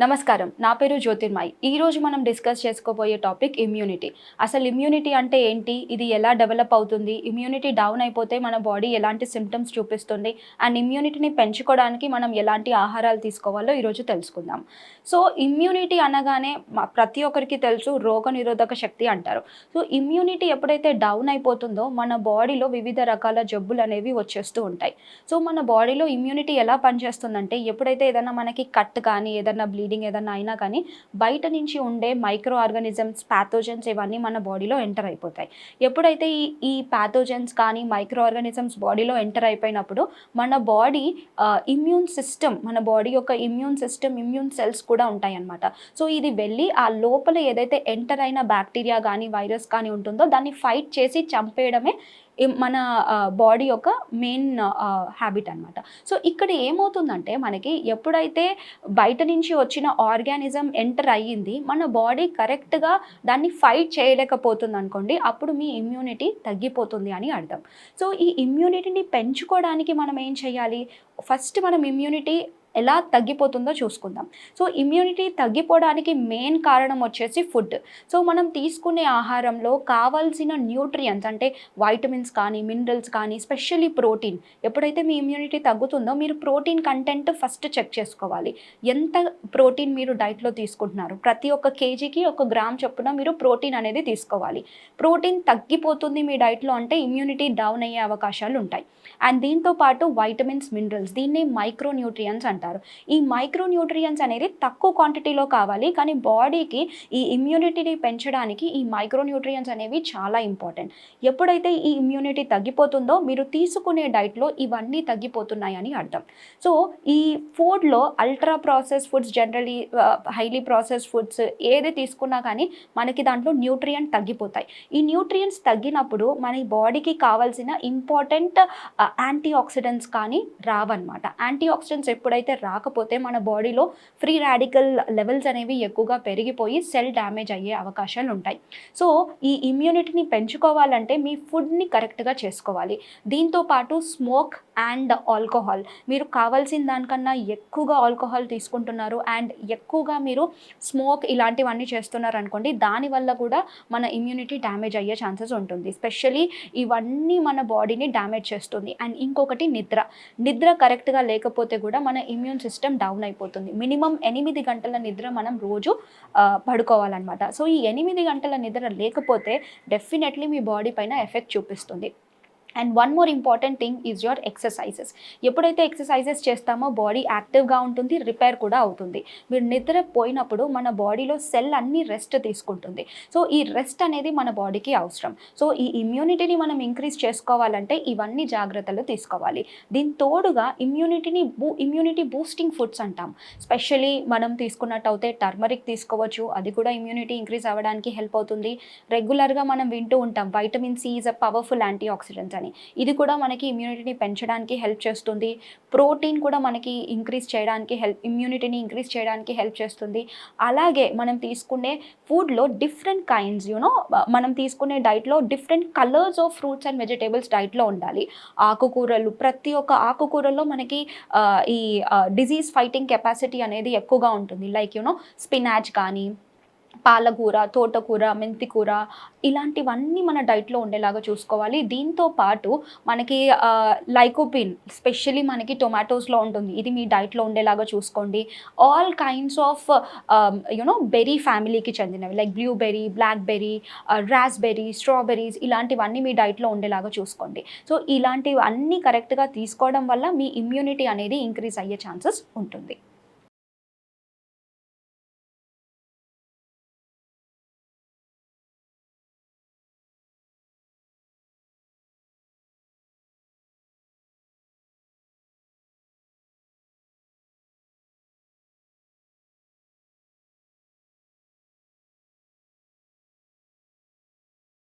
నమస్కారం, నా పేరు జ్యోతిర్మయి. ఈరోజు మనం డిస్కస్ చేసుకోబోయే టాపిక్ ఇమ్యూనిటీ. అసలు ఇమ్యూనిటీ అంటే ఏంటి, ఇది ఎలా డెవలప్ అవుతుంది, ఇమ్యూనిటీ డౌన్ అయిపోతే మన బాడీ ఎలాంటి సిమ్టమ్స్ చూపిస్తుంది, అండ్ ఇమ్యూనిటీని పెంచుకోవడానికి మనం ఎలాంటి ఆహారాలు తీసుకోవాలో ఈరోజు తెలుసుకుందాం. సో ఇమ్యూనిటీ అనగానే ప్రతి ఒక్కరికి తెలుసు, రోగనిరోధక శక్తి అంటారు. సో ఇమ్యూనిటీ ఎప్పుడైతే డౌన్ అయిపోతుందో మన బాడీలో వివిధ రకాల జబ్బులు అనేవి వచ్చేస్తూ ఉంటాయి. సో మన బాడీలో ఇమ్యూనిటీ ఎలా పనిచేస్తుందంటే, ఎప్పుడైతే ఏదైనా మనకి కట్ కానీ ఏదైనా బ్లీడింగ్ ఏదన్నా అయినా కానీ బయట నుంచి ఉండే మైక్రో ఆర్గానిజమ్స్, ప్యాథోజన్స్ ఇవన్నీ మన బాడీలో ఎంటర్ అయిపోతాయి. ఎప్పుడైతే ఈ ప్యాథోజన్స్ కానీ మైక్రో ఆర్గానిజమ్స్ బాడీలో ఎంటర్ అయిపోయినప్పుడు మన బాడీ ఇమ్యూన్ సిస్టమ్, మన బాడీ యొక్క ఇమ్యూన్ సిస్టమ్, ఇమ్యూన్ సెల్స్ కూడా ఉంటాయి అన్నమాట. సో ఇది వెళ్ళి ఆ లోపల ఏదైతే ఎంటర్ అయిన బ్యాక్టీరియా కానీ వైరస్ కానీ ఉంటుందో దాన్ని ఫైట్ చేసి చంపేయడమే మన బాడీ యొక్క మెయిన్ హ్యాబిట్ అనమాట. సో ఇక్కడ ఏమవుతుందంటే, మనకి ఎప్పుడైతే బయట నుంచి వచ్చిన ఆర్గానిజం ఎంటర్ అయ్యింది, మన బాడీ కరెక్ట్గా దాన్ని ఫైట్ చేయలేకపోతుంది అనుకోండి, అప్పుడు మీ ఇమ్యూనిటీ తగ్గిపోతుంది అని అర్థం. సో ఈ ఇమ్యూనిటీని పెంచుకోవడానికి మనం ఏం చేయాలి? ఫస్ట్ మనం ఇమ్యూనిటీ ఎలా తగ్గిపోతుందో చూసుకుందాం. సో ఇమ్యూనిటీ తగ్గిపోవడానికి మెయిన్ కారణం వచ్చేసి ఫుడ్. సో మనం తీసుకునే ఆహారంలో కావాల్సిన న్యూట్రియంట్స్ అంటే వైటమిన్స్ కానీ మినరల్స్ కానీ, స్పెషల్లీ ప్రోటీన్. ఎప్పుడైతే మీ ఇమ్యూనిటీ తగ్గుతుందో మీరు ప్రోటీన్ కంటెంట్ ఫస్ట్ చెక్ చేసుకోవాలి. ఎంత ప్రోటీన్ మీరు డైట్లో తీసుకుంటున్నారు, ప్రతి ఒక్క కేజీకి 1 గ్రామ్ చొప్పున మీరు ప్రోటీన్ అనేది తీసుకోవాలి. ప్రోటీన్ తగ్గిపోతుంది మీ డైట్లో అంటే ఇమ్యూనిటీ డౌన్ అయ్యే అవకాశాలు ఉంటాయి. అండ్ దీంతో పాటు వైటమిన్స్, మినరల్స్, దీన్ని మైక్రో న్యూట్రియంట్స్ అంటారు. ఈ మైక్రో న్యూట్రియంట్స్ అనేది తక్కువ క్వాంటిటీలో కావాలి, కానీ బాడీకి ఈ ఇమ్యూనిటీని పెంచడానికి ఈ మైక్రో న్యూట్రియంట్స్ అనేవి చాలా ఇంపార్టెంట్. ఎప్పుడైతే ఈ ఇమ్యూనిటీ తగ్గిపోతుందో మీరు తీసుకునే డైట్లో ఇవన్నీ తగ్గిపోతున్నాయి అని అర్థం. సో ఈ ఫుడ్లో ultra process foods, generally highly process foods ఏది తీసుకున్నా కానీ మనకి దాంట్లో న్యూట్రియంట్ తగ్గిపోతాయి. ఈ న్యూట్రియంట్స్ తగ్గినప్పుడు మన బాడీకి కావాల్సిన ఇంపార్టెంట్ యాంటీ ఆక్సిడెంట్స్ కానీ రావన్నమాట. యాంటీ ఆక్సిడెంట్స్ ఎప్పుడైతే రాకపోతే మన బాడీలో ఫ్రీ రాడికల్ లెవెల్స్ అనేవి ఎక్కువగా పెరిగిపోయి సెల్ డ్యామేజ్ అయ్యే అవకాశాలు ఉంటాయి. సో ఈ ఇమ్యూనిటీని పెంచుకోవాలంటే మీ ఫుడ్ని కరెక్ట్గా చేసుకోవాలి. దీంతో పాటు స్మోక్ అండ్ ఆల్కహాల్, మీరు కావాల్సిన దానికన్నా ఎక్కువగా ఆల్కహాల్ తీసుకుంటున్నారు అండ్ ఎక్కువగా మీరు స్మోక్ ఇలాంటివన్నీ చేస్తున్నారు అనుకోండి, దానివల్ల కూడా మన ఇమ్యూనిటీ డ్యామేజ్ అయ్యే ఛాన్సెస్ ఉంటుంది. స్పెషల్లీ ఇవన్నీ మన బాడీని డ్యామేజ్ చేస్తుంది. అండ్ ఇంకొకటి నిద్ర కరెక్ట్గా లేకపోతే కూడా మన ఇమ్యూన్ సిస్టమ్ డౌన్ అయిపోతుంది. మినిమం 8 గంటల నిద్ర మనం రోజు పడుకోవాలన్నమాట. సో ఈ 8 గంటల నిద్ర లేకపోతే డెఫినెట్లీ మీ బాడీ పైన ఎఫెక్ట్ చూపిస్తుంది. And one more important thing is your exercises. ఎప్పుడైతే ఎక్సర్సైజెస్ చేస్తామో బాడీ యాక్టివ్గా ఉంటుంది, రిపేర్ కూడా అవుతుంది. మీరు నిద్ర పోయినప్పుడు మన బాడీలో సెల్ అన్నీ రెస్ట్ తీసుకుంటుంది. సో ఈ రెస్ట్ అనేది మన బాడీకి అవసరం. సో ఈ ఇమ్యూనిటీని మనం ఇంక్రీజ్ చేసుకోవాలంటే ఇవన్నీ జాగ్రత్తలు తీసుకోవాలి. దీని తోడుగా ఇమ్యూనిటీ బూస్టింగ్ ఫుడ్స్ అంటాం. స్పెషల్లీ మనం తీసుకున్నట్టయితే టర్మరిక్ తీసుకోవచ్చు, అది కూడా ఇమ్యూనిటీ ఇంక్రీజ్ అవ్వడానికి హెల్ప్ అవుతుంది. రెగ్యులర్గా మనం వింటూ ఉంటాం vitamin C is a powerful antioxidants. ఇది కూడా మనకి ఇమ్యూనిటీని పెంచడానికి హెల్ప్ చేస్తుంది. ప్రోటీన్ కూడా మనకి ఇమ్యూనిటీని ఇంక్రీజ్ చేయడానికి హెల్ప్ చేస్తుంది. అలాగే మనం తీసుకునే ఫుడ్లో డిఫరెంట్ కైండ్స్, మనం తీసుకునే డైట్లో different colours of fruits and vegetables డైట్లో ఉండాలి. ఆకుకూరలు, ప్రతి ఒక్క ఆకుకూరలో మనకి ఈ డిజీజ్ ఫైటింగ్ కెపాసిటీ అనేది ఎక్కువగా ఉంటుంది. లైక్ స్పినాచ్ కానీ, పాలకూర, తోటకూర, మెంతికూర, ఇలాంటివన్నీ మన డైట్లో ఉండేలాగా చూసుకోవాలి. దీంతో పాటు మనకి లైకోపిన్, స్పెషల్లీ మనకి టొమాటోస్లో ఉంటుంది, ఇది మీ డైట్లో ఉండేలాగా చూసుకోండి. ఆల్ కైండ్స్ ఆఫ్ బెర్రీ ఫ్యామిలీకి చెందినవి like blueberry, blackberry, raspberry, strawberries, ఇలాంటివన్నీ మీ డైట్లో ఉండేలాగా చూసుకోండి. సో ఇలాంటివన్నీ కరెక్ట్గా తీసుకోవడం వల్ల మీ ఇమ్యూనిటీ అనేది ఇంక్రీజ్ అయ్యే ఛాన్సెస్ ఉంటుంది.